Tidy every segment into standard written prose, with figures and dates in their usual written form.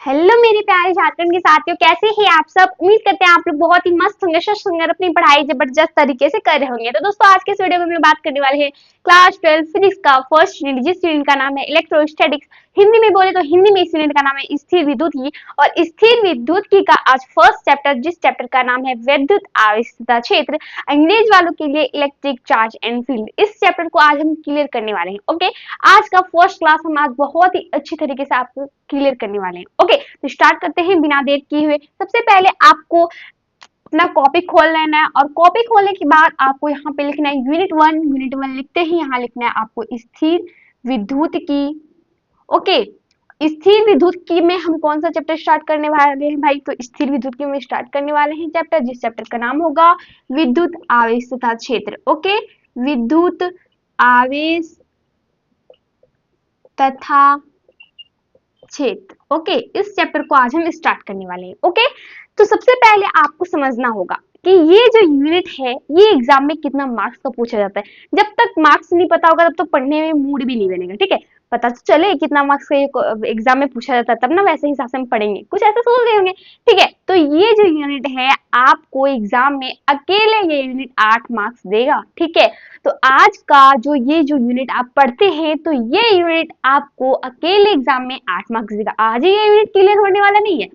Hello मेरे प्यारे झारखंड के साथियों, कैसे हैं आप सब। उम्मीद करते हैं आप लोग बहुत ही मस्त होंगे, स्वस्थ होंगे और अपनी पढ़ाई जबरदस्त तरीके से कर रहे होंगे। तो दोस्तों, आज के इस वीडियो में हम लोग बात करने वाले हैं क्लास 12 फिजिक्स का फर्स्ट यूनिट, जिस यूनिट का नाम है इलेक्ट्रोस्टैटिक्स। हिंदी में बोले तो हिंदी में इस यूनिट का नाम है स्थिर विद्युत की। और स्थिर विद्युत की का आज फर्स्ट चैप्टर, जिस चैप्टर का नाम है विद्युत आवेशित क्षेत्र, अंग्रेज वालों के लिए इलेक्ट्रिक चार्ज एंड फील्ड, इस चैप्टर को आज हम क्लियर करने वाले हैं। ओके, आज का फर्स्ट क्लास हम आज बहुत ही अच्छी तरीके से आपको क्लियर करने वाले हैं। ओके, तो स्टार्ट करते हैं बिना देर किए हुए। सबसे पहले आपको अपना कॉपी खोल लेना है और कॉपी खोलने के बाद आपको यहाँ पे लिखना है यूनिट 1 लिखते ही यहाँ लिखना है आपको स्थिर विद्युत की। ओके, स्थिर विद्युत की में हम कौन सा चैप्टर स्टार्ट करने वाले हैं भाई? तो स्थिर विद्युत की में स्टार्ट करने वाले हैं चैप्टर, जिस चैप्टर का नाम होगा विद्युत आवेश तथा क्षेत्र। ओके, विद्युत आवेश तथा क्षेत्र। ओके, इस चैप्टर को आज हम स्टार्ट करने वाले हैं। ओके, तो सबसे पहले आपको समझना होगा कि ये जो यूनिट है ये एग्जाम में कितना मार्क्स का पूछा जाता है। जब तक मार्क्स नहीं पता होगा तब तक पढ़ने में मूड भी नहीं बनेगा। ठीक है, पता तो चले कितना मार्क्स का एग्जाम में पूछा जाता है, तब ना वैसे हिसाब से हम पढ़ेंगे। कुछ ऐसा सोच रहे होंगे। ठीक है, तो ये जो यूनिट है आपको एग्जाम में अकेले ये यूनिट 8 मार्क्स देगा। ठीक है, तो आज का जो ये जो यूनिट आप पढ़ते हैं, तो ये यूनिट आपको अकेले एग्जाम में 8 मार्क्स देगा। आज ही ये यूनिट क्लियर होने वाला नहीं है,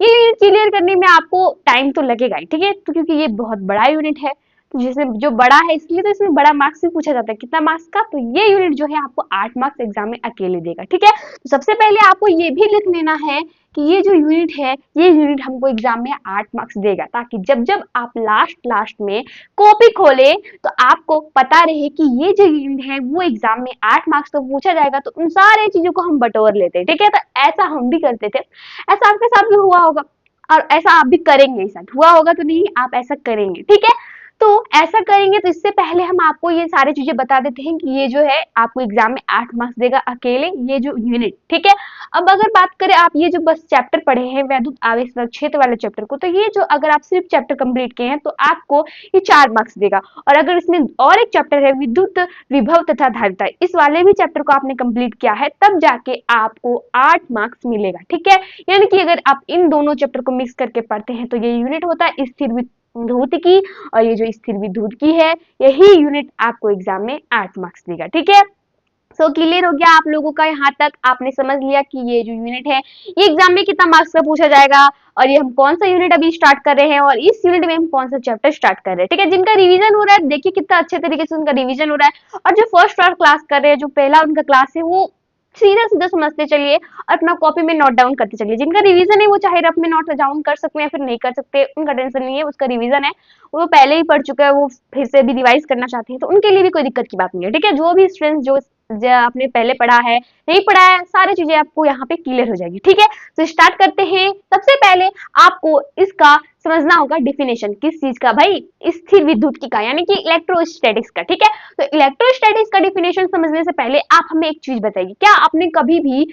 ये यूनिट क्लियर करने में आपको टाइम तो लगेगा ही। ठीक है, तो क्योंकि ये बहुत बड़ा यूनिट है, तो जिसमें जो बड़ा है इसलिए तो इसमें बड़ा मार्क्स भी पूछा जाता है। कितना मार्क्स का? तो ये यूनिट जो है आपको 8 मार्क्स एग्जाम में अकेले देगा। ठीक है, तो सबसे पहले आपको ये भी लिख लेना है कि ये जो यूनिट है ये यूनिट हमको एग्जाम में 8 मार्क्स देगा, ताकि जब जब आप लास्ट में कॉपी खोले तो आपको पता रहे कि ये जो यूनिट है वो एग्जाम में 8 मार्क्स तो पूछा जाएगा, तो उन सारे चीजों को हम बटोर लेते हैं। ठीक है, तो ऐसा हम भी करते थे, ऐसा आपके साथ भी हुआ होगा और ऐसा आप भी करेंगे। ऐसा हुआ होगा तो नहीं, आप ऐसा करेंगे। ठीक है, तो ऐसा करेंगे। तो इससे पहले हम आपको ये सारी चीजें बता देते हैं कि ये जो है आपको एग्जाम में 8 मार्क्स देगा अकेले ये जो यूनिट। ठीक है, अब अगर बात करें आप ये जो बस चैप्टर पढ़े हैं विद्युत आवेश क्षेत्र वाले चैप्टर को, तो ये जो अगर आप सिर्फ चैप्टर कंप्लीट किए हैं तो आपको ये 4 मार्क्स देगा। और अगर इसमें और एक चैप्टर है विद्युत विभव तथा धारिता, इस वाले भी चैप्टर को आपने कंप्लीट किया है, तब जाके आपको 8 मार्क्स मिलेगा। ठीक है, यानी कि अगर आप इन दोनों चैप्टर को मिक्स करके पढ़ते हैं तो ये यूनिट होता है स्थिर विद्युत की, और ये जो स्थिर विद्युत की है यही यूनिट आपको एग्जाम में 8 मार्क्स देगा। ठीक है, सो क्लियर हो गया आप लोगों का? यहाँ तक आपने समझ लिया कि ये जो यूनिट है ये एग्जाम में कितना मार्क्स का पूछा जाएगा, और ये हम कौन सा यूनिट अभी स्टार्ट कर रहे हैं, और इस यूनिट में हम कौन सा चैप्टर स्टार्ट कर रहे हैं। ठीक है, जिनका रिवीजन हो रहा है देखिए कितना अच्छे तरीके से उनका रिवीजन हो रहा है, और जो फर्स्ट बार क्लास कर रहे हैं, जो पहला उनका क्लास है, वो सीधा सीधा समझते चलिए और अपना कॉपी में नोट डाउन करते चलिए। जिनका रिवीजन है वो चाहे रफ में नोट डाउन कर सकते हैं या फिर नहीं कर सकते, उनका टेंशन नहीं है, उसका रिवीजन है, वो पहले ही पढ़ चुका है, वो फिर से भी रिवाइज करना चाहते हैं तो उनके लिए भी कोई दिक्कत की बात नहीं है। ठीक है, जो भी स्टूडेंट जो आपने पहले पढ़ा है नहीं पढ़ा है, सारी चीजें आपको यहाँ पे क्लियर हो जाएगी। ठीक है, तो स्टार्ट करते हैं। सबसे पहले आपको इसका समझना होगा डिफिनेशन, किस चीज का भाई? स्थिर विद्युत की का, यानी कि इलेक्ट्रोस्टैटिक्स का। ठीक है, तो इलेक्ट्रोस्टैटिक्स का डिफिनेशन समझने से पहले आप हमें एक चीज बताइए, क्या आपने कभी भी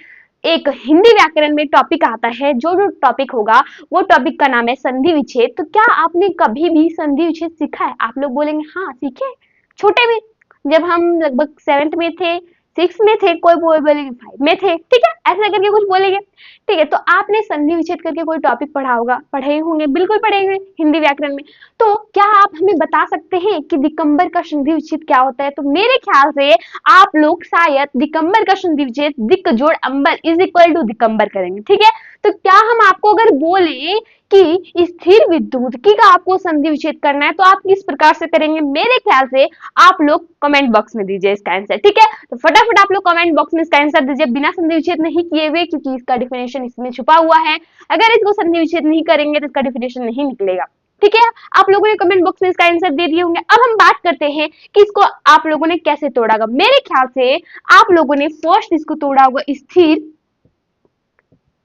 एक हिंदी व्याकरण में टॉपिक आता है, जो जो टॉपिक होगा वो टॉपिक का नाम है संधि विच्छेद, तो क्या आपने कभी भी संधि विच्छेद सीखा है? आप लोग बोलेंगे हाँ सीखे, छोटे में, जब हम लगभग 7th में थे, 6 में थे, कोई बोलेंगे 5 में थे। ठीक है, ऐसा करके कुछ बोलेंगे। ठीक है, तो आपने संधि विच्छेद करके कोई टॉपिक पढ़ा होगा, पढ़े होंगे, बिल्कुल पढ़े होंगे हिंदी व्याकरण में। तो क्या आप हमें बता सकते हैं कि दिगंबर का संधि विच्छेद क्या होता है? तो मेरे ख्याल से आप लोग शायद दिगंबर का संधि विच्छेद दिक् जोड़ अंबर इज इक्वल टू दिगंबर करेंगे। ठीक है, तो क्या हम आपको अगर बोले कि स्थिर विद्युत का आपको संधि विच्छेद करना है तो आप किस प्रकार से करेंगे? मेरे ख्याल से आप लोग कमेंट बॉक्स में दीजिए इसका आंसर। ठीक है, तो फटाफट आप लोग कमेंट बॉक्स में इसका आंसर दीजिए, बिना संधि विच्छेद नहीं किए हुए, क्योंकि इसका डिफिनेशन इसमें छुपा हुआ है। अगर इसको संधि विच्छेद नहीं करेंगे तो इसका डिफिनेशन नहीं निकलेगा। ठीक है, आप लोगों ने कमेंट बॉक्स में इसका आंसर दे दिए होंगे। अब हम बात करते हैं कि इसको आप लोगों ने कैसे तोड़ा होगा। मेरे ख्याल से आप लोगों ने फर्स्ट इसको तोड़ा होगा स्थिर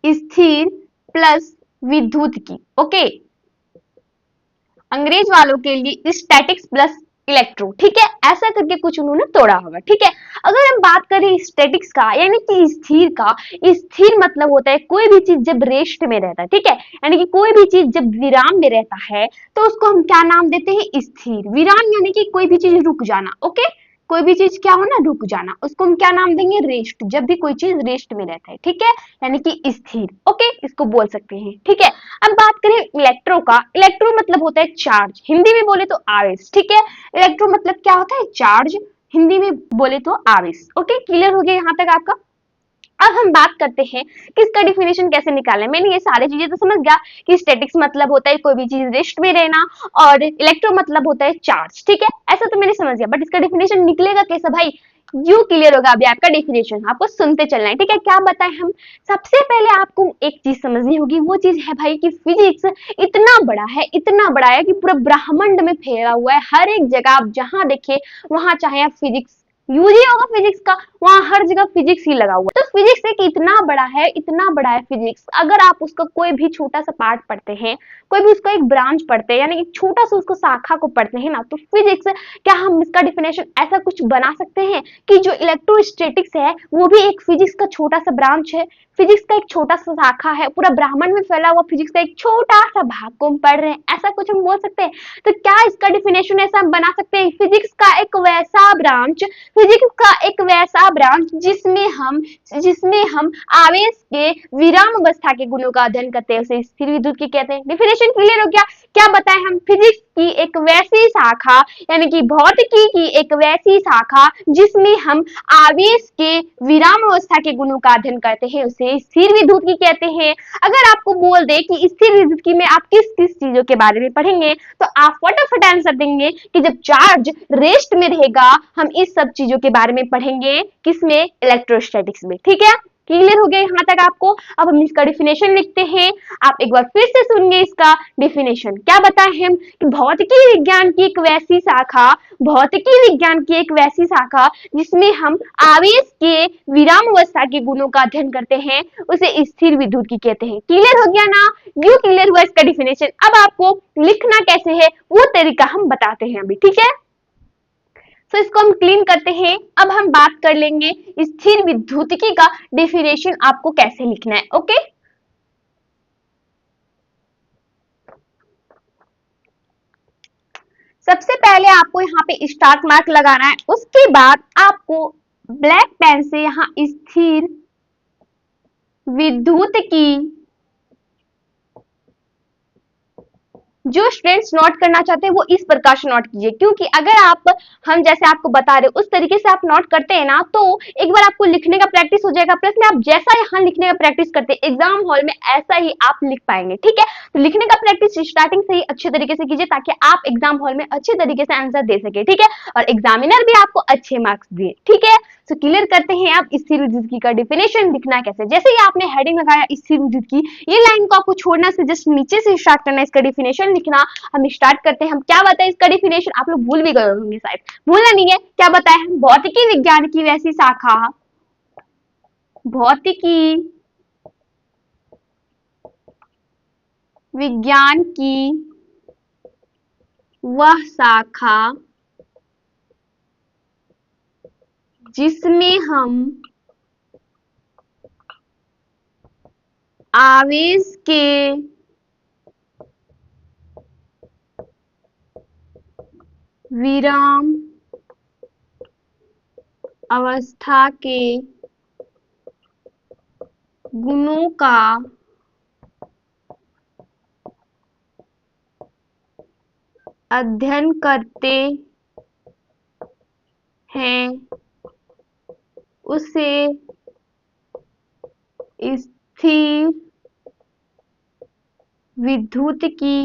स्थिर प्लस विद्युत की। ओके, अंग्रेज वालों के लिए स्टैटिक्स प्लस इलेक्ट्रो। ठीक है, ऐसा करके कुछ उन्होंने तोड़ा होगा। ठीक है, अगर हम बात करें स्टैटिक्स का यानी कि स्थिर का, स्थिर मतलब होता है कोई भी चीज जब रेस्ट में रहता है। ठीक है, यानी कि कोई भी चीज जब विराम में रहता है तो उसको हम क्या नाम देते हैं? स्थिर। विराम यानी कि कोई भी चीज रुक जाना। ओके, कोई भी चीज क्या हो ना, रुक जाना, उसको हम क्या नाम देंगे, रेस्ट। जब भी कोई चीज रेस्ट में रहता है, ठीक है, यानी कि स्थिर, ओके, इसको बोल सकते हैं, ठीक है। अब बात करें इलेक्ट्रो का। इलेक्ट्रो मतलब होता है चार्ज, हिंदी में बोले तो आवेश, ठीक है। इलेक्ट्रो मतलब क्या होता है, चार्ज, हिंदी में बोले तो आवेश। ओके, क्लियर हो गया यहाँ तक आपका। अब हम बात करते हैं कि इसका डिफिनेशन कैसे निकालें। मैंने ये सारी चीजें तो समझ गया कि स्टैटिक्स मतलब होता है कोई भी चीज रेस्ट में रहना, और इलेक्ट्रो मतलब होता है चार्ज, ठीक है, ऐसा तो मैंने समझ गया। बट इसका डिफिनेशन निकलेगा कैसे भाई, यू क्लियर होगा अभी आपका डिफिनेशन, आपको सुनते चलना है, ठीक है। क्या बताएं हम, सबसे पहले आपको एक चीज समझनी होगी, वो चीज है भाई कि फिजिक्स इतना बड़ा है, इतना बड़ा है कि पूरा ब्रह्मांड में फैला हुआ है। हर एक जगह आप जहां देखे वहां चाहे आप फिजिक्स यूज ही होगा फिजिक्स का, वहां हर जगह फिजिक्स ही लगा हुआ है। तो फिजिक्स एक इतना बड़ा है, इतना बड़ा है फिजिक्स, अगर आप उसका कोई भी छोटा सा पार्ट पढ़ते हैं, कोई भी उसका एक ब्रांच पढ़ते हैं, यानी एक छोटा सा उसको शाखा को पढ़ते हैं ना, तो फिजिक्स, क्या हम इसका डिफिनेशन ऐसा कुछ बना सकते हैं कि जो इलेक्ट्रोस्टैटिक्स है वो भी एक फिजिक्स का छोटा सा ब्रांच है, फिजिक्स का एक छोटा सा शाखा है, पूरा ब्रह्मांड में फैला हुआ फिजिक्स का एक छोटा सा भाग को हम पढ़ रहे हैं, ऐसा कुछ हम बोल सकते हैं? तो क्या इसका डिफिनेशन ऐसा हम बना सकते हैं, फिजिक्स का एक वैसा ब्रांच, फिजिक्स का एक वैसा ब्रांच जिसमें हम आवेश के विराम अवस्था के गुणों का अध्ययन करते हैं, उसे स्थिर विद्युत की कहते हैं। डिफिनेशन क्लियर हो गया? क्या बताएं हम, फिजिक्स की एक वैसी शाखा, यानी कि भौतिकी की एक वैसी शाखा जिसमें हम आवेश के विराम अवस्था के गुणों का अध्ययन करते हैं, उसे स्थिर विद्युत की कहते हैं। अगर आपको बोल दे कि स्थिर विद्युत की में आप किस किस चीजों के बारे में पढ़ेंगे, तो आप फटाफट आंसर देंगे कि जब चार्ज रेस्ट में रहेगा हम इस सब चीजों के बारे में पढ़ेंगे, किसमें, इलेक्ट्रोस्टैटिक्स में, ठीक है। क्लियर हो गया यहाँ तक आपको? अब हम इसका डिफिनेशन लिखते हैं, आप एक बार फिर से सुनिए इसका डिफिनेशन। क्या बताएं हम कि भौतिकी विज्ञान की एक वैसी शाखा, भौतिकी विज्ञान की एक वैसी शाखा जिसमें हम आवेश के विराम अवस्था के गुणों का अध्ययन करते हैं, उसे स्थिर विद्युत की कहते हैं। क्लियर हो गया ना? यू क्लियर हुआ इसका डिफिनेशन? अब आपको लिखना कैसे है वो तरीका हम बताते हैं अभी, ठीक है। तो इसको हम क्लीन करते हैं। अब हम बात कर लेंगे स्थिर विद्युतिकी का डेफिनेशन आपको कैसे लिखना है, ओके। सबसे पहले आपको यहाँ पे स्टार्ट मार्क लगाना है, उसके बाद आपको ब्लैक पेन से यहाँ स्थिर विद्युतिकी, जो स्टूडेंट्स नोट करना चाहते हैं वो इस प्रकार से नोट कीजिए, क्योंकि अगर आप, हम जैसे आपको बता रहे उस तरीके से आप नोट करते हैं ना, तो एक बार आपको लिखने का प्रैक्टिस हो जाएगा, प्लस में आप जैसा यहाँ लिखने का प्रैक्टिस करते हैं एग्जाम हॉल में ऐसा ही आप लिख पाएंगे, ठीक है। तो लिखने का प्रैक्टिस स्टार्टिंग से ही अच्छे तरीके से कीजिए, ताकि आप एग्जाम हॉल में अच्छे तरीके से आंसर दे सके, ठीक है, और एग्जामिनर भी आपको अच्छे मार्क्स दिए, ठीक है। तो क्लियर करते हैं आप स्थिर विद्युत का डिफिनेशन लिखना कैसे। जैसे ही आपने हेडिंग लगाया स्थिर विद्युत की, ये लाइन को आपको छोड़ना से जस्ट नीचे से स्टार्ट करना है इसका डिफिनेशन लिखना। हम स्टार्ट करते हैं। हम क्या बताएं इसका डिफिनेशन, आप लोग भूल भी गए होंगे शायद, भूलना नहीं है। क्या बताएं हम, भौतिकी विज्ञान की वैसी शाखा, भौतिकी विज्ञान की वह शाखा जिसमें हम आवेश के विराम अवस्था के गुणों का अध्ययन करते हैं, उसे स्थिर विद्युतिकी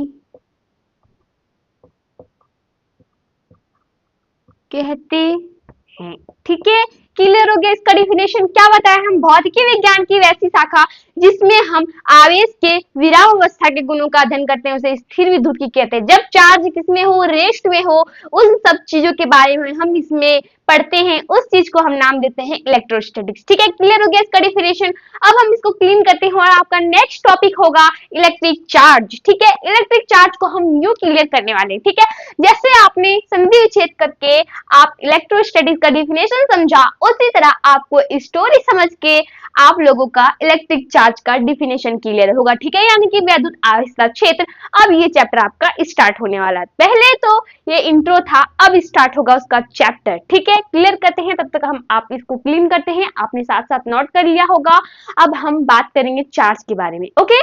कहते हैं, ठीक है। क्लियर हो गया इसका डिफिनेशन। क्या बताया हम, भौतिकी विज्ञान की वैसी शाखा जिसमें हम आवेश के विराम अवस्था के गुणों का अध्ययन करते हैं, उसे स्थिर विद्युत की कहते हैं। जब चार्ज किसमें हो, रेस्ट में हो, उन सब चीजों के बारे में हम इसमें पढ़ते हैं, उस चीज को हम नाम देते हैं इलेक्ट्रोस्टैटिक्स, ठीक है। क्लियर हो गया इसका डिफिनेशन। अब हम इसको क्लीन करते हैं और आपका नेक्स्ट टॉपिक होगा इलेक्ट्रिक चार्ज, ठीक है। इलेक्ट्रिक चार्ज को हम यूं क्लियर करने वाले हैं, ठीक है। जैसे आपने संधि विच्छेद करके आप इलेक्ट्रोस्टैटिक्स का डिफिनेशन समझा, उसी तरह आपको स्टोरी समझ के आप लोगों का इलेक्ट्रिक चार्ज चार्ज का डिफिनेशन क्लियर होगा, ठीक है, यानी कि वैद्युत आवेश का क्षेत्र। अब ये चैप्टर आपका स्टार्ट होने वाला है। पहले तो ये इंट्रो था, अब स्टार्ट होगा उसका चैप्टर, ठीक है। क्लियर करते हैं, तब तक हम आप इसको क्लीन करते हैं। आपने साथ साथ नोट कर लिया होगा। अब हम बात करेंगे चार्ज के बारे में, ओके।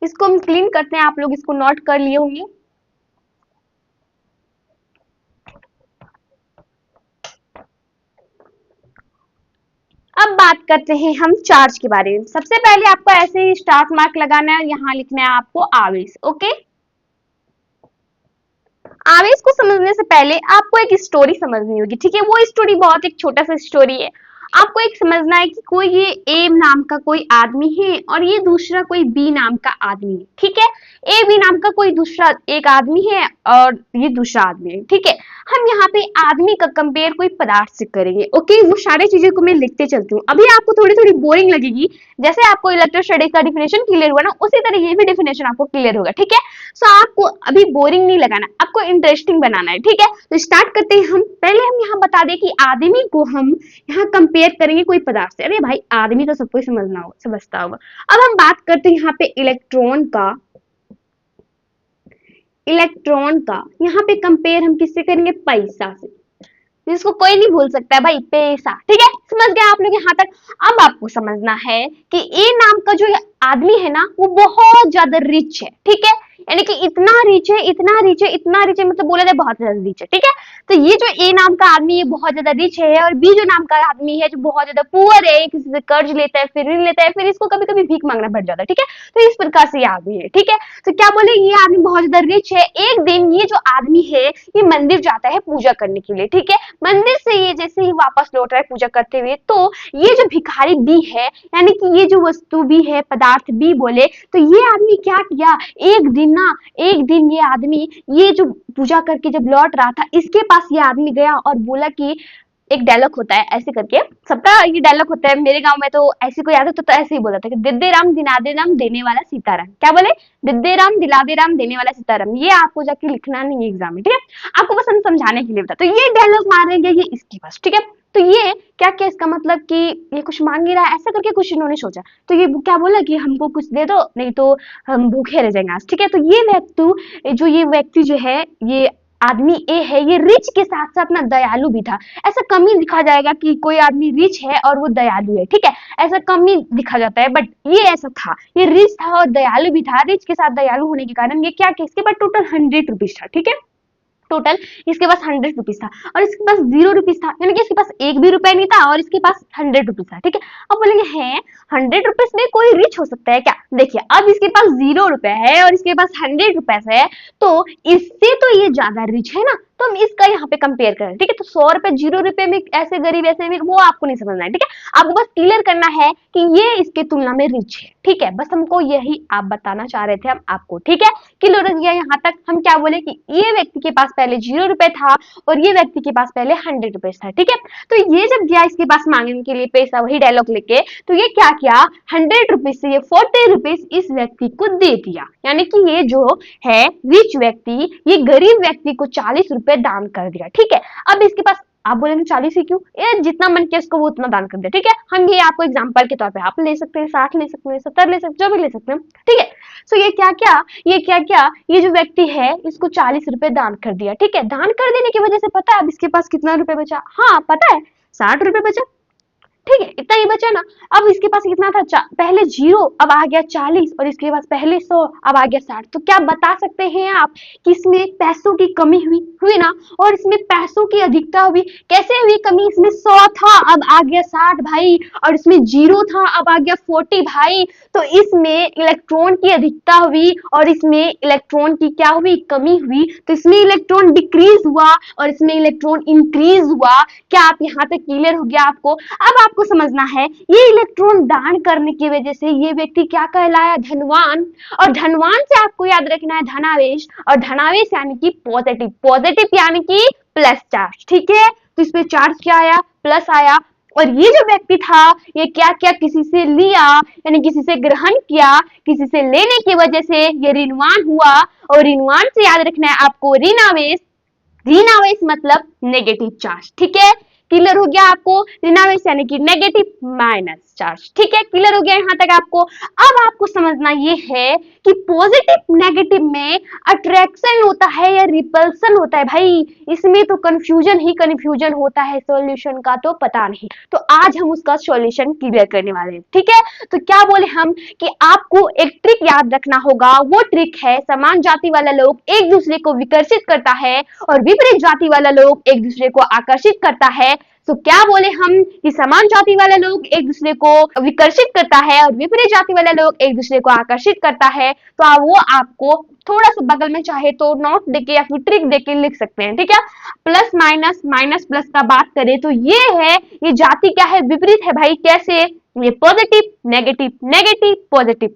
इसको हम क्लीन करते हैं, आप लोग इसको नोट कर लिए होंगे। अब बात करते हैं हम चार्ज के बारे में। सबसे पहले आपको ऐसे ही स्टार मार्क लगाना है, यहाँ लिखना है आपको आवेश, ओके। आवेश को समझने से पहले आपको एक स्टोरी समझनी होगी, ठीक है। वो स्टोरी बहुत एक छोटा सा स्टोरी है। आपको एक समझना है कि कोई ये ए नाम का कोई आदमी है और ये दूसरा कोई बी नाम का आदमी है, ठीक है। ए बी नाम का कोई दूसरा एक आदमी है और ये दूसरा आदमी है, ठीक है। हम यहाँ पे आदमी का कंपेयर कोई पदार्थ से करेंगे, ओके। वो सारी चीजें को मैं लिखते चलती हूँ। अभी आपको थोड़ी थोड़ी बोरिंग लगेगी, जैसे आपको इलेक्ट्रोस्टैटिक्स का डिफिनेशन क्लियर हुआ ना, उसी तरह ये भी डिफिनेशन आपको क्लियर होगा, ठीक है। सो आपको अभी बोरिंग नहीं लगाना, आपको इंटरेस्टिंग बनाना है, ठीक है। तो स्टार्ट करते हैं हम। पहले हम यहाँ बता दें कि आदमी को हम यहाँ कंपेयर करेंगे कोई पदार्थ से। अरे भाई, आदमी तो सबको समझता होगा। अब हम बात करते हैं यहाँ पे इलेक्ट्रॉन का। यहाँ पे कंपेयर हम किससे करेंगे? पैसा से, जिसको कोई नहीं भूल सकता है भाई, पैसा, ठीक है। समझ गए आप लोग यहाँ तक? अब आपको समझना है कि ए नाम का जो आदमी है ना, वो बहुत ज्यादा रिच है, ठीक है। यानी कि इतना रिच है, इतना रिच है, इतना रिच है, मतलब बोला जाए बहुत ज्यादा रिच है, ठीक है। तो ये जो ए नाम का आदमी है बहुत ज्यादा रिच है, और बी जो नाम का आदमी है जो बहुत ज्यादा पुअर है, किसी से कर्ज लेता है, फिर ऋण लेता है, फिर इसको कभी कभी भीख मांगना पड़ जाता है, ठीक है। तो इस प्रकार से ये आदमी है, ठीक है। तो क्या बोले, ये आदमी बहुत ज्यादा रिच है। एक दिन ये जो आदमी है ये मंदिर जाता है पूजा करने के लिए, ठीक है। मंदिर से ये जैसे ही वापस लौट रहा है पूजा करते हुए, तो ये जो भिखारी बी है, यानी कि ये जो वस्तु बी है, पदार्थ बी बोले, तो ये आदमी क्या किया, एक दिन ये आदमी ये जो पूजा करके जब लौट रहा था, इसके पास ये आदमी गया और बोला कि एक डायलॉग होता है ऐसे करके, सबका ये डायलॉग होता है, मेरे गांव में तो ऐसे को याद है तो ऐसे ही बोला था कि दिद्दे राम दिनादे राम देने वाला सीताराम। क्या बोले? दिद्दे राम दिलादे राम देने वाला सीताराम। ये आपको जाके लिखना नहीं है एग्जाम में, ठीक है। आपको बस हम समझाने के लिए बता, तो ये डायलॉग मारेंगे ये इसके पास, ठीक है। तो ये क्या क्या इसका मतलब कि ये कुछ मांग ही रहा है, ऐसा करके कुछ इन्होंने सोचा। तो ये क्या बोला कि हमको कुछ दे दो, नहीं तो हम भूखे रह जाएंगे आज, ठीक है। तो ये व्यक्ति जो है, ये आदमी ए है, ये रिच के साथ साथ ना दयालु भी था। ऐसा कम ही दिखा जाएगा कि कोई आदमी रिच है और वो दयालु है, ठीक है। ऐसा कम ही दिखा जाता है, बट ये ऐसा था, ये रिच था और दयालु भी था। रिच के साथ दयालु होने के कारण ये क्या किया, इसके पास टोटल 100 रुपीज था, ठीक है। टोटल इसके पास 100 रुपीज था और इसके पास 0 रुपीज था, यानी कि इसके पास एक भी रुपया नहीं था और इसके पास 100 रुपीज था, ठीक है। अब बोलेंगे हैं 100 रुपीज में कोई रिच हो सकता है क्या? देखिए, अब इसके पास 0 रुपए है और इसके पास 100 रुपीज है, तो इससे तो ये ज्यादा रिच है ना, तो हम इसका यहाँ पे कंपेयर करें, ठीक है। तो 100 रुपए 0 रुपए में ऐसे गरीब ऐसे में वो आपको नहीं समझना है, ठीक है। आपको बस क्लियर करना है कि ये इसके तुलना में रिच है, ठीक है। बस हमको यही आप बताना चाह रहे थे हम आपको, ठीक है। क्लियर हो गया यहाँ तक? हम क्या बोले कि ये व्यक्ति के पास पहले 0 रुपए था और ये व्यक्ति के पास पहले 100 रुपीज था, ठीक है। तो ये जब गया इसके पास मांगने के लिए पैसा, वही डायलॉग लेके, तो ये क्या किया, 100 रुपीज से ये 40 रुपीज इस व्यक्ति को दे दिया। यानी कि ये जो है रिच व्यक्ति, ये गरीब व्यक्ति को 40 रुपए दान कर दिया, ठीक है। अब इसके पास आप बोलेंगे 40 ही क्यों, ये जितना मन किया इसको वो उतना दान कर दिया, ठीक है। हम ये आपको एग्जांपल के तौर पे आप ले सकते हैं, 60 ले सकते हैं, 70 ले सकते हैं, जो भी ले सकते हैं, ठीक है। सो ये क्या ये जो व्यक्ति है इसको 40 रुपए दान कर दिया, ठीक है। दान कर देने की वजह से पता है अब इसके पास कितना रुपए बचा? हाँ पता है, 60 रुपए बचा, ठीक है। इतना ही बचा ना। अब इसके पास कितना था, पहले 0, अब आ गया 40, और इसके पास पहले 100, अब आ गया 60। तो क्या बता सकते हैं आप कि इसमें पैसों की कमी हुई ना, और इसमें पैसों की अधिकता हुई। कैसे हुई कमी? इसमें 100 था, अब आ गया 60 भाई, और इसमें 0 था, अब आ गया 40 भाई। तो इसमें इलेक्ट्रॉन की अधिकता हुई और इसमें इलेक्ट्रॉन की क्या हुई, कमी हुई। तो इसमें इलेक्ट्रॉन डिक्रीज हुआ और इसमें इलेक्ट्रॉन इंक्रीज हुआ। क्या आप यहाँ तक क्लियर हो गया आपको? अब आपको समझना है, ये इलेक्ट्रॉन दान करने की वजह से ये व्यक्ति क्या कहलाया, धनवान। और धनवान से आपको याद रखना है धनावेश, और धनावेश यानी कि पॉजिटिव, पॉजिटिव यानी कि प्लस चार्ज, ठीक है। तो इसमें चार्ज क्या आया, प्लस आया। और ये जो व्यक्ति था ये क्या क्या किसी से लिया, यानी किसी से ग्रहण किया, किसी से लेने की वजह से ये ऋणवान हुआ। और ऋणवान से याद रखना है आपको ऋणावेश, ऋणावेश मतलब नेगेटिव चार्ज, ठीक है। क्लियर हो गया आपको? ऋणावेश यानी कि नेगेटिव माइनस चार्ज। ठीक है, क्लियर हो गया यहाँ तक आपको? अब आपको समझना ये है कि पॉजिटिव नेगेटिव में अट्रैक्शन होता है या रिपल्सन होता है। भाई इसमें तो कंफ्यूजन ही कंफ्यूजन होता है, सॉल्यूशन का तो पता नहीं। तो आज हम उसका सॉल्यूशन क्लियर करने वाले हैं। ठीक है, तो क्या बोले हम कि आपको एक ट्रिक याद रखना होगा। वो ट्रिक है समान जाति वाला लोग एक दूसरे को विकर्षित करता है और विपरीत जाति वाला लोग एक दूसरे को आकर्षित करता है। तो क्या बोले हम कि समान जाति वाले लोग एक दूसरे को विकर्षित करता है और विपरीत जाति वाले लोग एक दूसरे को आकर्षित करता है। तो वो आपको थोड़ा सा बगल में चाहे तो नोट देके या फिर ट्रिक देके लिख सकते हैं। ठीक है, प्लस माइनस माइनस प्लस का बात करें तो ये है, ये जाति क्या है? विपरीत है भाई। कैसे? ये पॉजिटिव नेगेटिव नेगेटिव पॉजिटिव।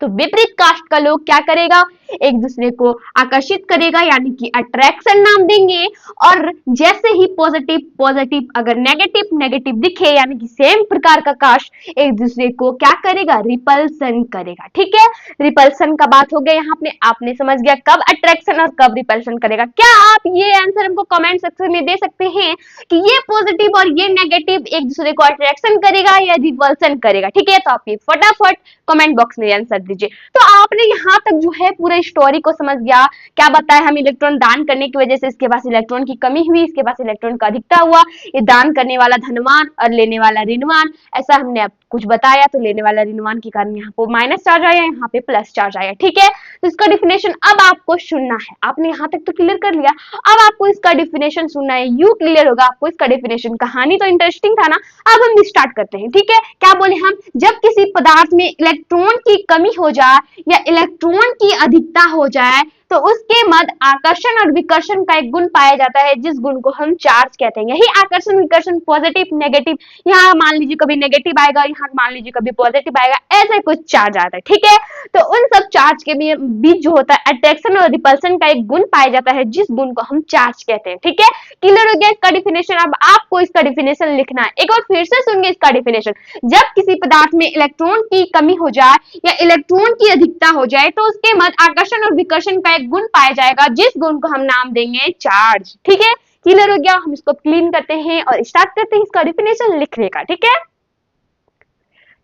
तो विपरीत कास्ट का लोग क्या करेगा? एक दूसरे को आकर्षित करेगा यानी कि अट्रैक्शन नाम देंगे। और जैसे ही पॉजिटिव पॉजिटिव अगर नेगेटिव नेगेटिव दिखे यानी कि सेम प्रकार का कास्ट एक दूसरे को क्या करेगा? रिपल्सन करेगा। ठीक है, रिपल्सन का बात हो गया यहाँ पे, आपने समझ गया कब अट्रैक्शन और कब रिपल्सन करेगा। क्या आप ये आंसर हमको कमेंट सेक्शन में दे सकते हैं कि ये पॉजिटिव और ये नेगेटिव एक दूसरे को अट्रैक्शन करेगा या रिपल्सन करेगा? ठीक है, तो आप ये फटाफट कमेंट बॉक्स में आंसर दीजिए। तो आपने यहाँ तक जो है पूरे स्टोरी को समझ गया। क्या बताया हम? इलेक्ट्रॉन दान करने की वजह से इसके पास इलेक्ट्रॉन की कमी हुई, इसके पास इलेक्ट्रॉन का अधिकता हुआ। ये दान करने वाला धनवान और लेने वाला ऋणवान, ऐसा हमने अब कुछ बताया। तो लेने वाला ऋणवान के कारण यहाँ पे माइनस चार्ज आया, यहाँ पे प्लस चार्ज आया। ठीक है, तो इसका डिफिनेशन अब आपको सुनना है। आपने यहाँ तक तो क्लियर कर लिया, अब आपको इसका डिफिनेशन सुनना है। यू क्लियर होगा आपको इसका डिफिनेशन। कहानी तो इंटरेस्टिंग था ना। अब हम स्टार्ट करते हैं। ठीक है, क्या बोले हम? जब किसी पदार्थ में इलेक्ट्रॉन की कमी हो जाए या इलेक्ट्रॉन की अधिकता हो जाए तो उसके मध्य आकर्षण और विकर्षण का एक गुण पाया जाता है, जिस गुण को हम चार्ज कहते हैं। यही आकर्षण विकर्षण, पॉजिटिव नेगेटिव, यहाँ मान लीजिए कभी नेगेटिव आएगा, यहाँ मान लीजिए कभी पॉजिटिव आएगा, ऐसे कुछ चार्ज आता है। ठीक है, तो उन सब चार्ज के बीच जो होता है अट्रैक्शन और रिपल्सन का एक गुण पाया जाता है, जिस गुण को हम चार्ज कहते हैं। ठीक है, क्लियर हो गया इसका डिफिनेशन? अब आपको इसका डिफिनेशन लिखना है। एक और फिर से सुनिए इसका डिफिनेशन। जब किसी पदार्थ में इलेक्ट्रॉन की कमी हो जाए या इलेक्ट्रॉन की अधिकता हो जाए तो उसके मध्य आकर्षण और विकर्षण का एक गुण पाया जाएगा, जिस गुण को हम नाम देंगे चार्ज। ठीक है, क्लियर हो गया? हम इसको क्लीन करते हैं और स्टार्ट करते हैं इसका डिफिनेशन लिखने का। ठीक है,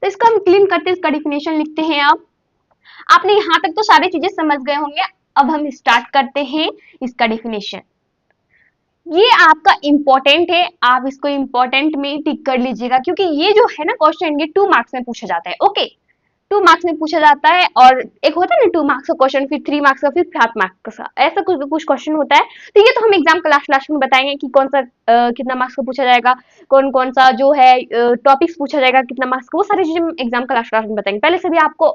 तो इसको हम क्लीन करते हैं, इसका डिफिनेशन लिखते हैं। अब आपने यहां तक तो सारी चीजें समझ गए होंगे। अब हम स्टार्ट करते हैं इसका डिफिनेशन। ये आपका इंपॉर्टेंट है, आप इसको इंपॉर्टेंट में टिक कर लीजिएगा, क्योंकि ये जो है ना क्वेश्चन, ये 2 मार्क्स में पूछा जाता है। ओके, 2 मार्क्स में पूछा जाता है। और एक होता है ना 2 मार्क्स का क्वेश्चन, फिर 3 मार्क्स का, फिर 5 मार्क्स का, ऐसा कुछ क्वेश्चन होता है। तो ये तो हम एग्जाम का लास्ट में बताएंगे कि कौन सा कितना मार्क्स का पूछा जाएगा, कौन कौन सा जो है टॉपिक्स पूछा जाएगा, कितना मार्क्स का, वो सारी चीजें एग्जाम का लास्ट में बताएंगे। पहले से भी आपको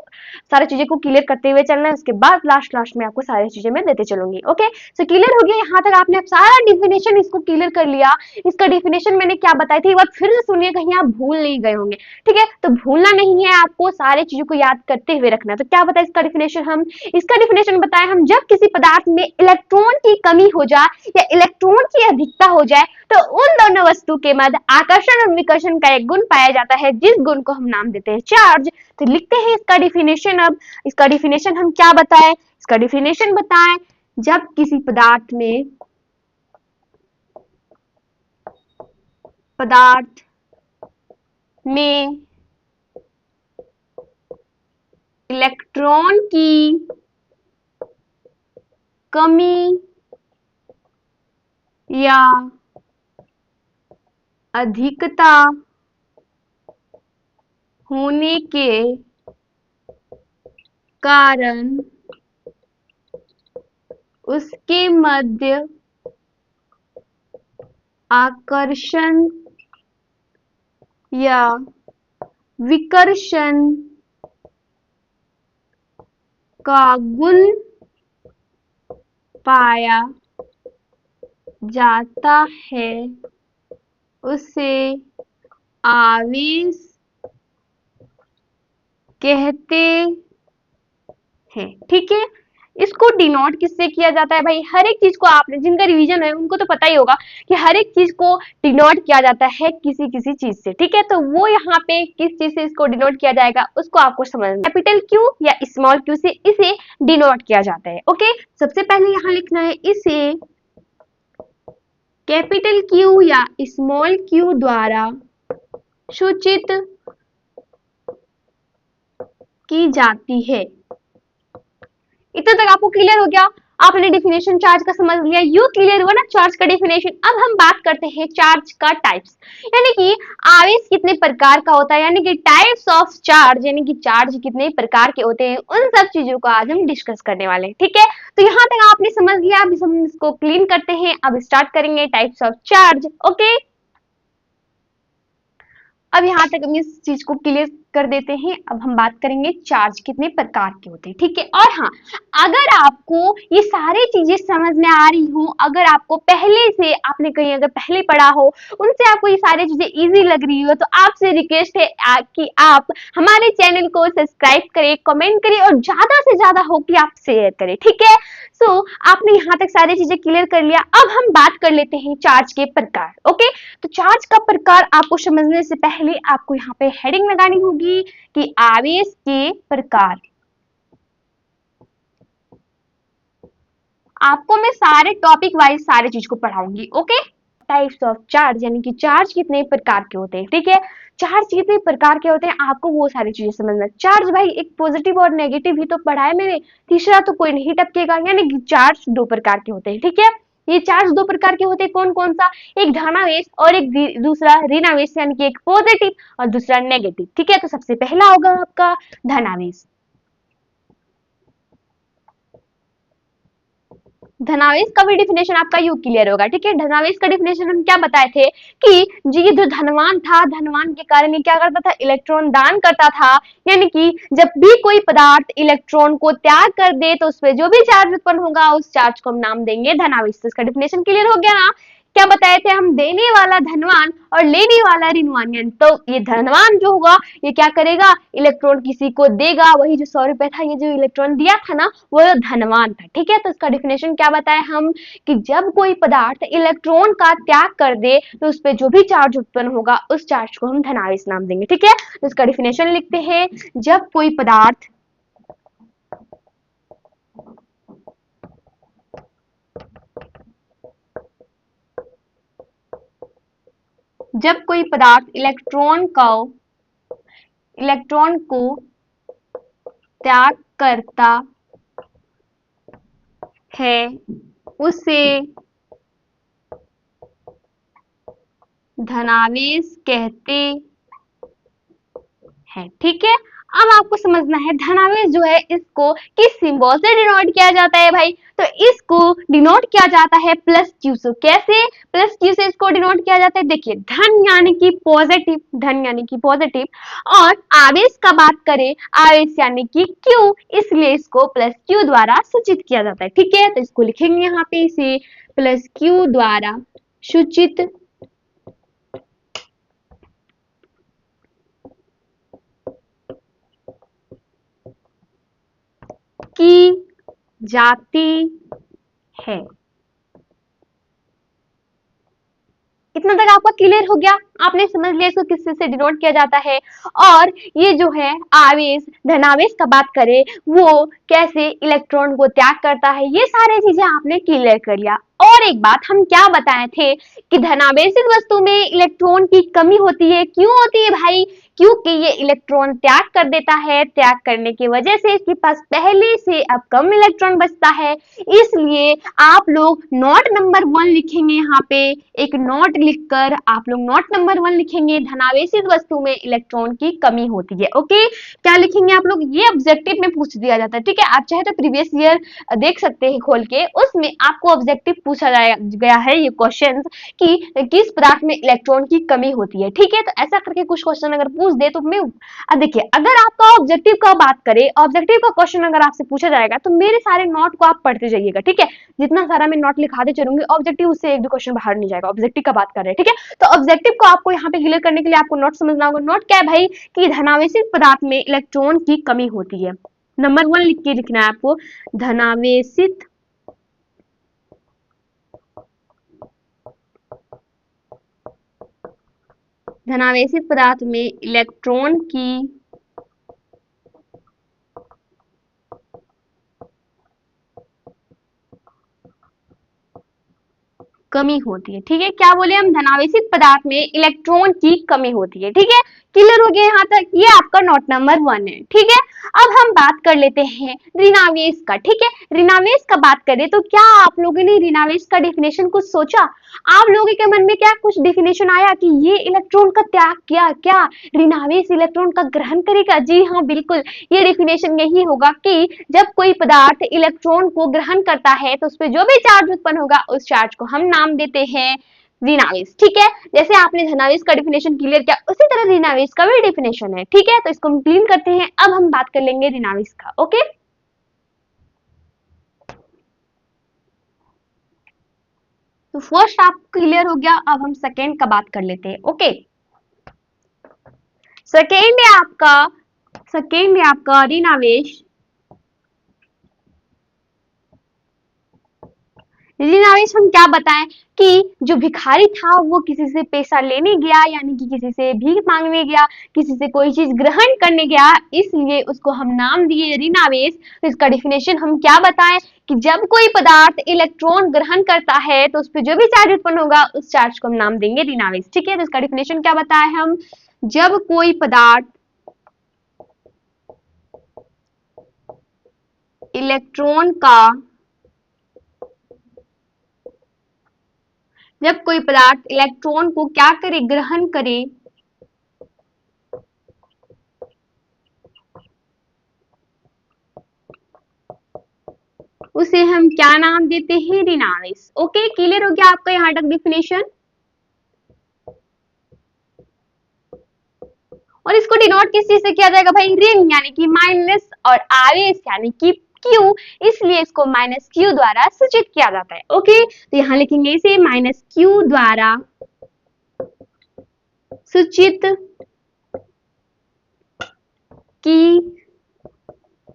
सारी चीजें को क्लियर करते हुए चलना है, उसके बाद लास्ट में आपको सारी चीजें मैं देते चलूंगी। ओके, सो क्लियर हो गया यहाँ तक? आपने सारा डिफिनेशन इसको क्लियर कर लिया। इसका डिफिनेशन मैंने क्या बताई थी, एक बार फिर से सुनिए, कहीं आप भूल नहीं गए होंगे। ठीक है, तो भूलना नहीं है, आपको सारी चीजों को याद करते हुए रखना। तो क्या बताया इसका डिफिनेशन? हम इसका डिफिनेशन बताया हम, जब किसी पदार्थ में इलेक्ट्रॉन की कमी हो जाए या इलेक्ट्रॉन की अधिकता हो जाए तो उन दोनों वस्तु के मध्य आकर्षण और विकर्षण का एक गुण पाया जाता है, जिस गुण को हम नाम देते हैं चार्ज। तो लिखते हैं इसका डिफिनेशन। अब इसका डिफिनेशन हम क्या बताएं? इसका डिफिनेशन बताएं, जब किसी पदार्थ में इलेक्ट्रॉन की कमी या अधिकता होने के कारण उसके मध्य आकर्षण या विकर्षण का गुण पाया जाता है, उसे आवेश कहते हैं। ठीक है, इसको डिनोट किससे किया जाता है? भाई हर एक चीज को, आपने जिनका रिवीजन है उनको तो पता ही होगा कि हर एक चीज को डिनोट किया जाता है किसी किसी चीज से। ठीक है, तो वो यहाँ पे किस चीज से इसको डिनोट किया जाएगा उसको आपको समझना। कैपिटल क्यू या स्मॉल क्यू से इसे डिनोट किया जाता है। ओके, सबसे पहले यहाँ लिखना है, इसे कैपिटल क्यू या स्मॉल क्यू द्वारा सूचित की जाती है। इतना तक आपको क्लियर हो गया? आपने डेफिनेशन चार्ज का समझ लिया, यू क्लियर हुआ ना चार्ज का डेफिनेशन। अब हम बात करते हैं चार्ज का टाइप्स, यानी कि आवेश कितने प्रकार का होता है, यानी कि टाइप्स ऑफ चार्ज, यानी कि चार्ज कितने प्रकार के होते हैं, उन सब चीजों को आज हम डिस्कस करने वाले हैं। ठीक है, तो यहाँ तक आपने समझ लिया। अब हम इसको क्लीन करते हैं, अब स्टार्ट करेंगे टाइप्स ऑफ चार्ज। ओके, अब यहाँ तक हम इस चीज को क्लियर कर देते हैं। अब हम बात करेंगे चार्ज कितने प्रकार के होते हैं। ठीक है, और हाँ, अगर आपको ये सारी चीजें समझ में आ रही हो, अगर आपको पहले से आपने कहीं अगर पहले पढ़ा हो, उनसे आपको ये सारी चीजें इजी लग रही हो, तो आपसे रिक्वेस्ट है कि आप हमारे चैनल को सब्सक्राइब करें, कमेंट करें और ज्यादा से ज्यादा हो कि आप शेयर करें। ठीक है, सो आपने यहाँ तक सारी चीजें क्लियर कर लिया। अब हम बात कर लेते हैं चार्ज के प्रकार। ओके, तो चार्ज का प्रकार आपको समझने से पहले आपको यहाँ पे हेडिंग लगानी होगी कि आवेश के प्रकार। आपको मैं सारे टॉपिक वाइज सारे चीज को पढ़ाऊंगी। ओके, टाइप्स ऑफ चार्ज, यानी कि चार्ज कितने प्रकार के होते हैं। ठीक है, चार्ज कितने प्रकार के होते हैं आपको वो सारी चीजें समझना। चार्ज भाई एक पॉजिटिव और नेगेटिव ही तो पढ़ा है मैंने, तीसरा तो कोई नहीं टपकेगा। यानी कि चार्ज दो प्रकार के होते हैं। ठीक है, ये चार्ज दो प्रकार के होते हैं, कौन कौन सा? एक धनावेश और एक दूसरा ऋणावेश, यानी कि एक पॉजिटिव और दूसरा नेगेटिव। ठीक है, तो सबसे पहला होगा आपका धनावेश। धनावेश का भी डिफिनेशन आपका यू क्लियर होगा। ठीक है, धनावेश का डिफिनेशन हम क्या बताए थे कि जी जो धनवान था, धनवान के कारण ये क्या करता था? इलेक्ट्रॉन दान करता था। यानी कि जब भी कोई पदार्थ इलेक्ट्रॉन को त्याग कर दे तो उसपे जो भी चार्ज उत्पन्न होगा उस चार्ज को हम नाम देंगे धनावेश। तो इसका डिफिनेशन क्लियर हो गया ना? क्या बताए थे हम? देने वाला धनवान और लेने वाला ऋणवान। तो ये धनवान जो होगा ये क्या करेगा? इलेक्ट्रॉन किसी को देगा। वही जो 100 रुपए था, ये जो इलेक्ट्रॉन दिया था ना, वो धनवान था। ठीक है, तो इसका डिफिनेशन क्या बताए हम कि जब कोई पदार्थ इलेक्ट्रॉन का त्याग कर दे तो उस पर जो भी चार्ज उत्पन्न होगा उस चार्ज को हम धनावेश नाम देंगे। ठीक है, तो इसका डिफिनेशन लिखते हैं। जब कोई पदार्थ जब कोई पदार्थ इलेक्ट्रॉन को त्याग करता है उसे धनावेश कहते हैं। ठीक है, अब आपको समझना है धनावेश जो है इसको किस सिंबल से डिनोट किया जाता है भाई? तो इसको डिनोट किया जाता है प्लस क्यू से। कैसे प्लस क्यू से इसको डिनोट किया जाता है? देखिए, धन यानी कि पॉजिटिव, धन यानी कि पॉजिटिव, और आवेश का बात करें, आवेश यानी कि क्यू, इसलिए इसको प्लस क्यू द्वारा सूचित किया जाता है। ठीक है, तो इसको लिखेंगे यहाँ पे इसे प्लस क्यू द्वारा सूचित की जाती है। इतना तक आपका क्लियर हो गया? आपने समझ लिया इसको किससे से डिनोट किया जाता है। और ये जो है आवेश, धनावेश का बात करें, वो कैसे इलेक्ट्रॉन को त्याग करता है, ये सारी चीजें आपने क्लियर कर लिया। और एक बात हम क्या बताए थे कि धनावेशित वस्तु में इलेक्ट्रॉन की कमी होती है। क्यों होती है भाई? क्योंकि ये इलेक्ट्रॉन त्याग कर देता है, त्याग करने की वजह से इसके पास पहले से अब कम इलेक्ट्रॉन बचता है। इसलिए आप लोग नोट नंबर 1 लिखेंगे। यहाँ पे एक नोट लिखकर आप लोग नोट नंबर 1 लिखेंगे, धनावेशित वस्तु में इलेक्ट्रॉन की कमी होती है। ओके, क्या लिखेंगे आप लोग? ये ऑब्जेक्टिव में पूछ दिया जाता है। ठीक है, आप चाहे तो प्रीवियस ईयर देख सकते हैं खोल के, उसमें आपको ऑब्जेक्टिव पूछा गया है ये क्वेश्चन कि किस पदार्थ में इलेक्ट्रॉन की कमी होती है। ठीक है, तो ऐसा करके कुछ क्वेश्चन अगर पूछ दे तो मैं अब देखिए, अगर आपका ऑब्जेक्टिव का बात करें, ऑब्जेक्टिव का क्वेश्चन अगर आपसे पूछा जाएगा तो मेरे सारे नोट को आप पढ़ते जाइएगा। ठीक है, जितना सारा मैं नोट लिखाते चलूंगी, ऑब्जेक्टिव उससे एक भी क्वेश्चन बाहर नहीं जाएगा। ऑब्जेक्टिव का बात कर रहे हैं। ठीक है, तो ऑब्जेक्टिव को आपको यहाँ पे क्लियर करने के लिए आपको नोट समझना होगा। नोट क्या है भाई? कि धनावेशित पदार्थ में इलेक्ट्रॉन की कमी होती है। नंबर 1 लिख के लिखना है आपको, धनावेशित धनावेशित पदार्थ में इलेक्ट्रॉन की कमी होती है। ठीक है, क्या बोले हम, धनावेशित पदार्थ में इलेक्ट्रॉन की कमी होती है। ठीक है, क्लियर हो गया यहाँ तक, ये आपका नोट नंबर 1 है। ठीक है, अब हम बात कर लेते हैं ऋणावेश का। ठीक है, ऋणावेश का बात करें तो क्या आप लोगों ने ऋणावेश का डेफिनेशन कुछ सोचा? आप लोगों के मन में क्या कुछ डेफिनेशन आया कि ये इलेक्ट्रॉन का त्याग किया, क्या ऋणावेश इलेक्ट्रॉन का ग्रहण करेगा? जी हाँ, बिल्कुल, ये डेफिनेशन यही होगा कि जब कोई पदार्थ इलेक्ट्रॉन को ग्रहण करता है तो उस पर जो भी चार्ज उत्पन्न होगा उस चार्ज को हम नाम देते हैं ऋणावेश। ठीक है, जैसे आपने धनावेश का डेफिनेशन क्लियर किया उसी तरह ऋणावेश का भी डेफिनेशन है। ठीक है, तो इसको हम क्लीन करते हैं। अब हम बात कर लेंगे ऋणावेश का। ओके, तो फर्स्ट आप क्लियर हो गया, अब हम सेकेंड का बात कर लेते हैं। ओके, सेकेंड है आपका ऋणावेश। ऋणावेश हम क्या बताएं कि जो भिखारी था वो किसी से पैसा लेने गया, यानी कि किसी से भीख मांगने गया, किसी से कोई चीज ग्रहण करने गया, इसलिए उसको हम नाम दिए ऋणावेश। तो इसका डेफिनेशन हम क्या बताएं कि जब कोई पदार्थ इलेक्ट्रॉन ग्रहण करता है तो उस पर जो भी चार्ज उत्पन्न होगा उस चार्ज को हम नाम देंगे ऋणावेश। ठीक है, तो इसका डेफिनेशन क्या बताए हम, जब कोई पदार्थ इलेक्ट्रॉन का जब कोई पदार्थ इलेक्ट्रॉन को क्या करे, ग्रहण करे, उसे हम क्या नाम देते हैं, ऋणावेश। ओके, क्लियर हो गया आपका यहाँ तक डेफिनेशन। और इसको डिनोट किस चीज से किया जाएगा भाई, ऋण यानी कि माइनस, और आवेश यानी कि क्यू, इसलिए इसको माइनस क्यू द्वारा सूचित किया जाता है। ओके, तो यहाँ लिखेंगे इसे माइनस क्यू द्वारा सूचित की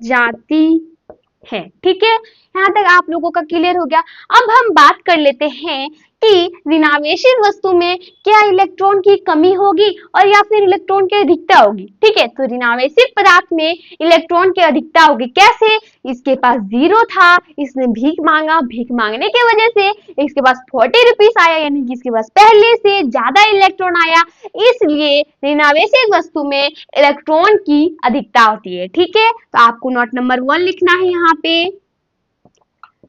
जाती है। ठीक है, यहाँ तक आप लोगों का क्लियर हो गया। अब हम बात कर लेते हैं कि ऋणावेशित वस्तु में क्या इलेक्ट्रॉन की कमी होगी और या फिर इलेक्ट्रॉन की अधिकता होगी। ठीक है, तो ऋणावेशित पदार्थ में इलेक्ट्रॉन की अधिकता होगी। कैसे, इसके पास 0 था, इसने भीख मांगा, भीख मांगने की वजह से इसके पास 40 रुपीस आया, यानी कि इसके पास पहले से ज्यादा इलेक्ट्रॉन आया, इसलिए ऋणावेशित वस्तु में इलेक्ट्रॉन की अधिकता होती है। ठीक है, तो आपको नोट नंबर 1 लिखना है, यहाँ पे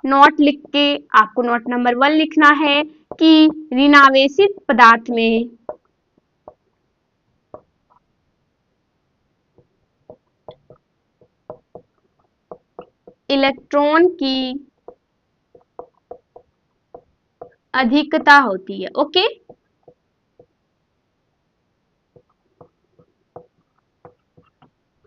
नोट लिख के आपको नोट नंबर 1 लिखना है कि ऋणावेशित पदार्थ में इलेक्ट्रॉन की अधिकता होती है। ओके,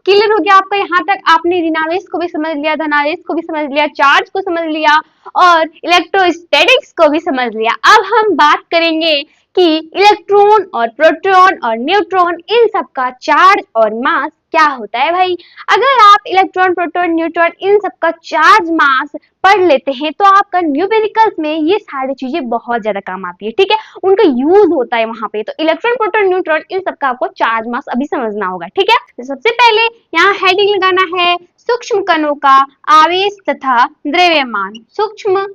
क्लियर हो गया आपका यहाँ तक, आपने ऋणावेश को भी समझ लिया, धनावेश को भी समझ लिया, चार्ज को समझ लिया और इलेक्ट्रोस्टैटिक्स को भी समझ लिया। अब हम बात करेंगे कि इलेक्ट्रॉन और प्रोटॉन और न्यूट्रॉन इन सब का चार्ज और मास क्या होता है भाई। अगर आप इलेक्ट्रॉन, प्रोटॉन, न्यूट्रॉन इन सब का चार्ज, मास पढ़ लेते हैं तो आपका न्यूमेरिकल्स में ये सारी चीजें बहुत ज्यादा काम आती है। ठीक है, उनका यूज होता है वहां पे। तो इलेक्ट्रॉन, प्रोटॉन, न्यूट्रॉन इन सब का आपको चार्ज, मास अभी समझना होगा। ठीक है, तो सबसे पहले यहाँ हेडिंग लगाना है सूक्ष्म कणों का आवेश तथा द्रव्यमान। सूक्ष्म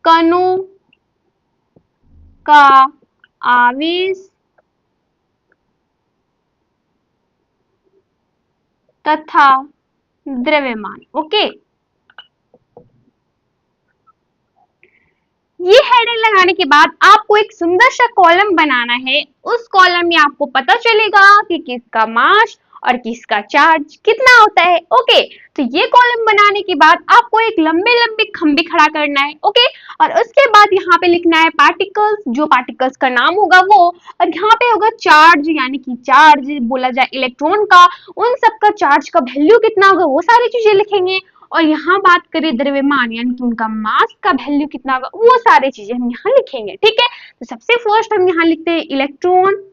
कणों का आवेश तथा द्रव्यमान। ओके, ये हेडिंग लगाने के बाद आपको एक सुंदर सा कॉलम बनाना है। उस कॉलम में आपको पता चलेगा कि किसका मास और किसका चार्ज कितना होता है। ओके, तो ये कॉलम बनाने के बाद आपको एक लंबे लंबे खंबे खड़ा करना है। ओके, और उसके बाद यहाँ पे लिखना है पार्टिकल्स, जो पार्टिकल्स का नाम होगा वो, और यहाँ पे होगा चार्ज, यानी कि चार्ज बोला जाए इलेक्ट्रॉन का, उन सब का चार्ज का वैल्यू कितना होगा वो सारी चीजें लिखेंगे। और यहाँ बात करें द्रव्यमान, यानी कि उनका मास का वैल्यू कितना होगा वो सारी चीजें हम यहाँ लिखेंगे। ठीक है, तो सबसे फर्स्ट हम यहाँ लिखते हैं इलेक्ट्रॉन।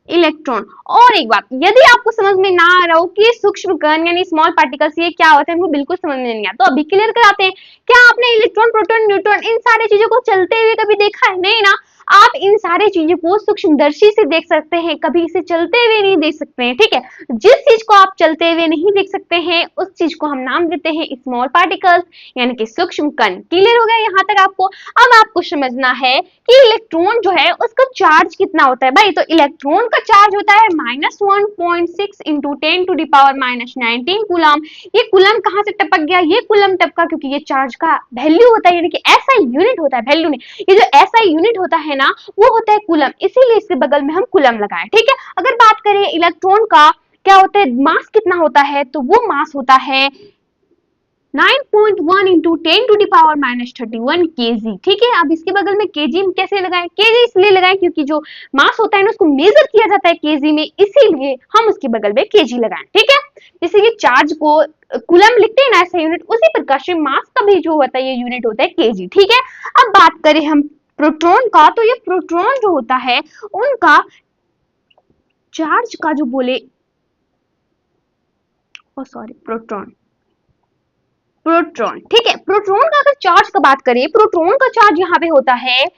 इलेक्ट्रॉन, और एक बात, यदि आपको समझ में ना आ रहा हो कि सूक्ष्म कण यानी स्मॉल पार्टिकल्स ये क्या होता है, हमको बिल्कुल समझ में नहीं आता, तो अभी क्लियर कराते हैं। क्या आपने इलेक्ट्रॉन, प्रोटॉन, न्यूट्रॉन इन सारी चीजों को चलते हुए कभी देखा है? नहीं ना। आप इन सारी चीजों को सूक्ष्मदर्शी से देख सकते हैं, कभी इसे चलते हुए नहीं देख सकते हैं, ठीक है। जिस चीज को आप चलते हुए नहीं देख सकते हैं उस चीज को हम नाम देते हैं स्मॉल पार्टिकल्स, यानी कि सूक्ष्म कण। क्लियर हो गया यहाँ तक आपको? अब आपको समझना है कि इलेक्ट्रॉन जो है उसका चार्ज कितना होता है भाई। तो इलेक्ट्रॉन का चार्ज होता है -1.6 इंटू 10⁻⁹ कूलम। ये कूलम कहाँ से टपक गया? ये कूलम टपका क्योंकि ये चार्ज का वैल्यू होता है, यानी कि ऐसा यूनिट होता है, वैल्यू नहीं, ये जो ऐसा यूनिट होता है ना वो होता है कूलम, इसीलिए इसके बगल में हम कूलम लगाए, ठीक है। अगर बात करें इलेक्ट्रॉन का क्या होता है, मास कितना होता है, तो वो मास होता है 9.1 इंटू 10⁻31 kg, ठीक है। अब इसके बगल में केजी कैसे लगाएं? केजी इसलिए लगाएं क्योंकि जो मास होता है ना उसको मेजर किया जाता है केजी में, इसीलिए हम उसके बगल में केजी लगाएं, ठीक है। जैसे ये चार्ज को कूलम लिखते हैं ना ऐसा यूनिट, उसी प्रकार से मास का भी जो होता है ये यूनिट होता है केजी, ठीक है। अब बात करें हम प्रोटॉन का, तो ये प्रोटॉन जो होता है उनका चार्ज का जो बोले, प्रोटॉन, ठीक है। प्रोटॉन का अगर चार्ज का बात करें, प्रोटॉन का चार्ज यहाँ पे होता है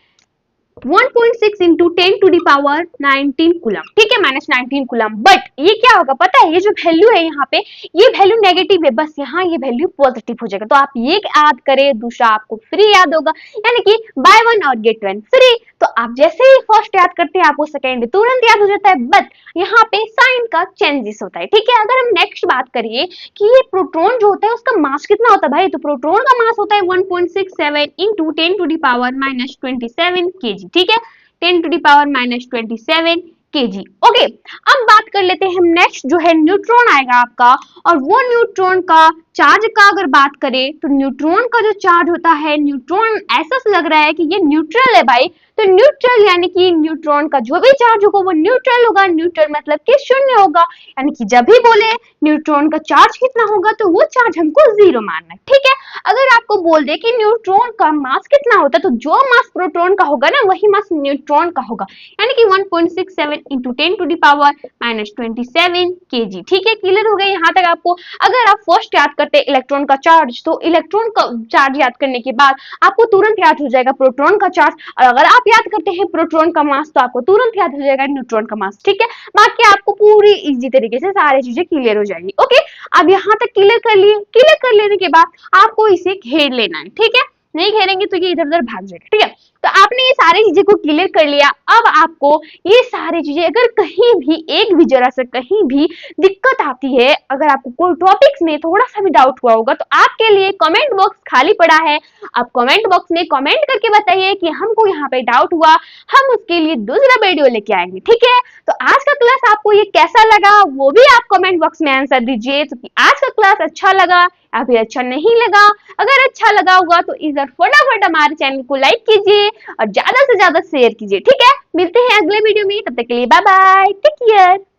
1.6 इंटू 10⁻19 कूलम, ठीक है, -19 कूलम। बट ये क्या होगा पता है, ये जो वैल्यू है यहाँ पे, ये वैल्यू नेगेटिव है, बस यहाँ ये वैल्यू पॉजिटिव हो जाएगा। तो आप ये याद करें, दूसरा आपको फ्री याद होगा, यानी कि बाय वन और गेट वन फ्री। तो आप जैसे ही फर्स्ट याद करते हैं आपको सेकेंड तुरंत याद हो जाता है, बट यहाँ पे साइन का चेंजेस होता है, ठीक है। अगर हम नेक्स्ट बात करिए कि ये प्रोटॉन जो होता है उसका मास कितना होता है भाई, तो प्रोटॉन का मास होता है 1.67 इंटू 10⁻⁻27 kg, ठीक है, 10⁻⁻27 kg। ओके, अब बात कर लेते हैं हम नेक्स्ट, जो है न्यूट्रॉन आएगा आपका, और वो न्यूट्रॉन का चार्ज का अगर बात करें तो न्यूट्रॉन का जो चार्ज होता है, न्यूट्रॉन ऐसा लग रहा है कि ये न्यूट्रल है भाई, तो न्यूट्रल यानी कि न्यूट्रॉन का जो भी चार्ज होगा वो न्यूट्रल होगा। न्यूट्रल मतलब कि शून्य होगा, यानी कि जब भी बोले न्यूट्रॉन का चार्ज कितना होगा तो वो चार्ज हमको जीरो मानना है, ठीक है। अगर आपको बोल दे कि न्यूट्रॉन का मास कितना होता है, तो जो मास प्रोटॉन का होगा ना वही मास न्यूट्रॉन का होगा, यानी कि 1.67 इंटू 10⁻⁻27 kg, ठीक है। क्लियर हो गया यहाँ तक आपको? अगर आप फर्स्ट याद करते हैं इलेक्ट्रॉन का चार्ज, तो इलेक्ट्रॉन का चार्ज याद करने के बाद आपको तुरंत याद हो जाएगा प्रोटॉन का चार्ज, और अगर आप याद करते हैं प्रोटॉन का मास तो आपको तुरंत याद हो जाएगा न्यूट्रॉन का मास, ठीक है। बाकी आपको पूरी इजी तरीके से सारी चीजें क्लियर हो जाएगी। ओके, अब यहाँ तक क्लियर कर लिए। क्लियर कर लेने के बाद आपको इसे घेर लेना है, ठीक है, नहीं घेरेंगे तो ये इधर उधर भाग जाएगा, ठीक है। तो आपने ये सारी चीजें को क्लियर कर लिया। अब आपको ये सारी चीजें अगर कहीं भी एक भी जरा से कहीं भी दिक्कत आती है, अगर आपको कोई टॉपिक्स में थोड़ा सा भी डाउट हुआ होगा तो आपके लिए कमेंट बॉक्स खाली पड़ा है। आप कमेंट बॉक्स में कमेंट करके बताइए कि हमको यहाँ पे डाउट हुआ, हम उसके लिए दूसरा वीडियो लेके आएंगे, ठीक है। तो आज का क्लास आपको ये कैसा लगा वो भी आप कमेंट बॉक्स में आंसर दीजिए। तो आज का क्लास अच्छा लगा या फिर अच्छा नहीं लगा। अगर अच्छा लगा होगा तो इधर फटाफट हमारे चैनल को लाइक कीजिए और ज्यादा से ज्यादा शेयर कीजिए, ठीक है। मिलते हैं अगले वीडियो में, तब तक के लिए बाय बाय, टेक केयर।